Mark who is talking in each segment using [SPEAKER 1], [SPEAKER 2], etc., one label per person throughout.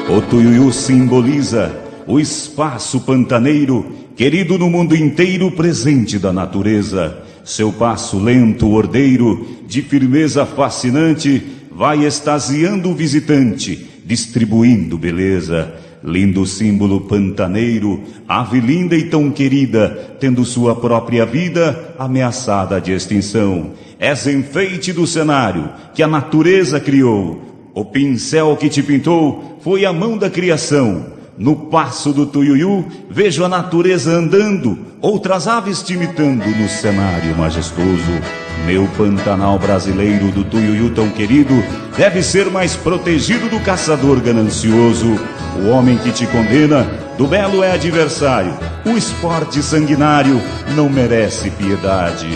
[SPEAKER 1] O Tuiuiu simboliza o espaço pantaneiro, querido no mundo inteiro, presente da natureza. Seu passo lento, ordeiro, de firmeza fascinante, vai extasiando o visitante, distribuindo beleza. Lindo símbolo pantaneiro, ave linda e tão querida, tendo sua própria vida ameaçada de extinção. És enfeite do cenário que a natureza criou. O pincel que te pintou foi a mão da criação. No passo do Tuiuiu vejo a natureza andando, outras aves te imitando no cenário majestoso. Meu Pantanal brasileiro do Tuiuiu tão querido deve ser mais protegido do caçador ganancioso. O homem que te condena do belo é adversário. O esporte sanguinário não merece piedade.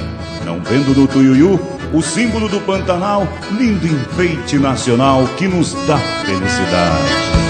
[SPEAKER 1] Não vendo no Tuiuiu o símbolo do Pantanal, lindo enfeite nacional que nos dá felicidade.